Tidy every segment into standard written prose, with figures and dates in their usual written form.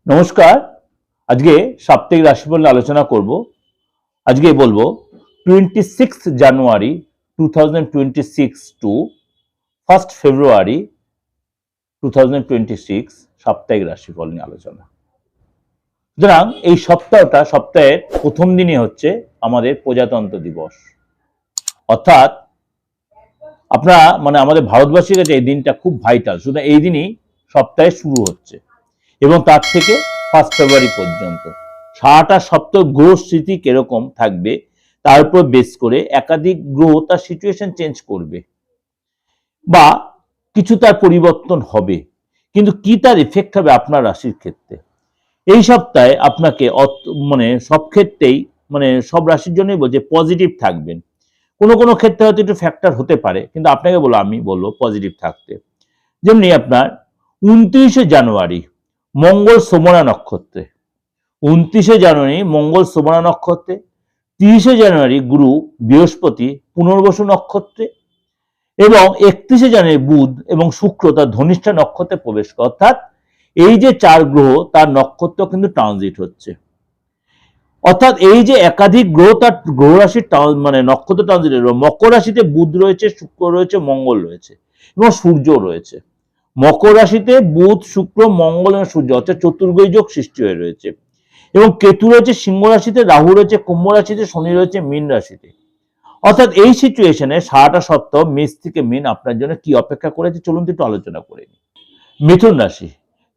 নমস্কার। আজকে সাপ্তাহিক রাশিফল নিয়ে আলোচনা করব। আজকে বলবো 26 জানুয়ারি 2026 টু 1 ফেব্রুয়ারি 2026 সাপ্তাহিক রাশিফল নিয়ে আলোচনা। সুতরাং এই সপ্তাহের প্রথম দিনই হচ্ছে আমাদের প্রজাতন্ত্র দিবস। অর্থাৎ আমাদের ভারতবাসীর কাছে এই দিনটা খুব ভাইটাল। সুতরাং এই দিনই সপ্তাহে শুরু হচ্ছে এবং তার থেকে 1 ফেব্রুয়ারি পর্যন্ত সারাটা সপ্তাহ গ্রহ স্থিতি কিরকম থাকবে তার উপর বেস করে একাধিক গ্রহ তার সিচুয়েশন চেঞ্জ করবে বা কিছু তার পরিবর্তন হবে, কিন্তু কি তার এফেক্ট হবে আপনার রাশির ক্ষেত্রে। এই সপ্তাহে আপনাকে সব ক্ষেত্রেই সব রাশির জন্যই বলছে পজিটিভ থাকবেন। কোনো কোনো ক্ষেত্রে হয়তো একটু ফ্যাক্টর হতে পারে, কিন্তু আপনাকে আমি বলবো পজিটিভ থাকতে। যেমনি আপনার 29শে জানুয়ারি মঙ্গল শ্রবণা নক্ষত্রে, 29শে জানুয়ারি মঙ্গল শ্রবণা নক্ষত্রে, 30শে জানুয়ারি গুরু বৃহস্পতি পুনর্বসু নক্ষত্রে এবং 31শে জানুয়ারি বুধ এবং শুক্র তার ধনিষ্ঠা নক্ষত্রে প্রবেশ করে। অর্থাৎ এই যে 4 গ্রহ তার নক্ষত্র কিন্তু ট্রানজিট হচ্ছে। অর্থাৎ এই যে একাধিক গ্রহ তার গ্রহ রাশির নক্ষত্র ট্রানজিট, মকর রাশিতে বুধ রয়েছে, শুক্র রয়েছে, মঙ্গল রয়েছে এবং সূর্য রয়েছে। মকর রাশিতে বুধ, শুক্র, মঙ্গল এবং সূর্য অর্থাৎ চতুর্গ্রহী যোগ সৃষ্টি হয়ে রয়েছে এবং কেতু রয়েছে সিংহ রাশিতে, রাহু রয়েছে কুম্ভ রাশিতে, শনি রয়েছে মীন রাশিতে। অর্থাৎ এই সিচুয়েশনে সারাটা সপ্তাহ মেষ থেকে মীন আপনার জন্য কি অপেক্ষা করেছে চলুন একটু আলোচনা করে নিই। মিথুন রাশি,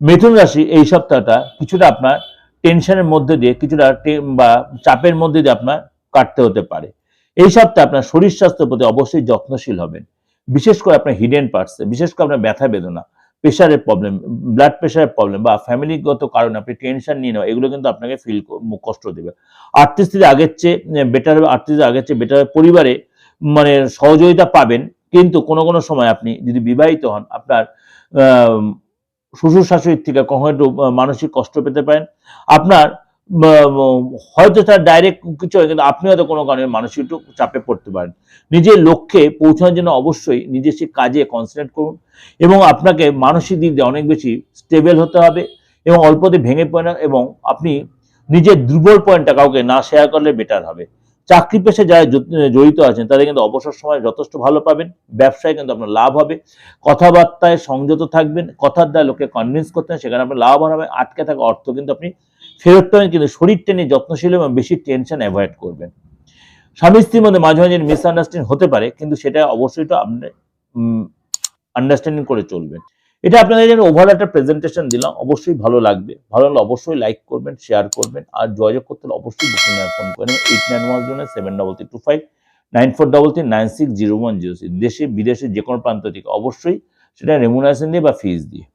মিথুন রাশি এই সপ্তাহটা কিছুটা আপনার টেনশনের মধ্যে দিয়ে, কিছুটা বা চাপের মধ্যে দিয়ে আপনার কাটতে হতে পারে। এই সপ্তাহে আপনার শরীর স্বাস্থ্যের প্রতি অবশ্যই যত্নশীল হবেন, বিশেষ করে আপনার হিডেন পার্টসে, বিশেষ করে আপনার ব্যথা বেদনা, প্রেশারের প্রবলেম, ব্লাড প্রেশারের প্রবলেম বা ফ্যামিলিগত কারণে আপনি টেনশন নিয়ে নেওয়া, এগুলো কিন্তু আপনাকে কষ্ট দেবে। আর্থিক স্থিতি আগের চেয়ে বেটার হবে, আর্থিক স্থিতি আগের চেয়ে বেটার, পরিবারে সহযোগিতা পাবেন। কিন্তু কোনো কোনো সময় আপনি যদি বিবাহিত হন, আপনার শ্বশুর শাশুড়ির থেকে কখনো একটু মানসিক কষ্ট পেতে পারেন। আপনার হয়তো তার ডাইরেক্ট কিছু হয়, কিন্তু আপনি হয়তো কোনো কারণে মানসিক একটু চাপে পড়তে পারেন। নিজের লক্ষ্যে পৌঁছানোর জন্য অবশ্যই নিজের সেই কাজে কনসেন্ট্রেট করুন এবং আপনাকে মানসিক দিক দিয়ে অনেক বেশি স্টেবল হতে হবে এবং অল্পতে ভেঙে পড়ে না, এবং আপনি নিজের দুর্বল পয়েন্টটা কাউকে না শেয়ার করলে বেটার হবে। চাকরি পেশায় যারা জড়িত আছেন তাদের কিন্তু অবসর সময় যথেষ্ট ভালো পাবেন। ব্যবসায় কিন্তু আপনার লাভ হবে। কথাবার্তায় সংযত থাকবেন, কথার দ্বারা লোকে কনভিন্স করতে হয়, সেখানে আপনার লাভ হবে। আটকে থাকা অর্থ কিন্তু আপনি ফেরত পাবেন, কিন্তু শরীরটা নিয়ে যত্নশীল এবং বেশি টেনশন অ্যাভয়েড করবেন। স্বামী স্ত্রীর মধ্যে মাঝে মাঝে মিসআন্ডারস্ট্যান্ডিং হতে পারে, কিন্তু সেটা অবশ্যই তো আপনি আন্ডারস্ট্যান্ডিং করে চলবেন। এটা আপনাদের জন্য ওভারঅল একটা প্রেজেন্টেশন দিলাম, অবশ্যই ভালো লাগবে। ভালো লাগলে অবশ্যই লাইক করবেন, শেয়ার করবেন, আর যোগাযোগ করতে হলে অবশ্যই বুকিং ফোন করেন 89173325 9433960106। দেশে বিদেশে যে কোনো প্রান্ত থেকে অবশ্যই সেটা রেমুনারেশন দিয়ে বা ফিজ দিয়ে।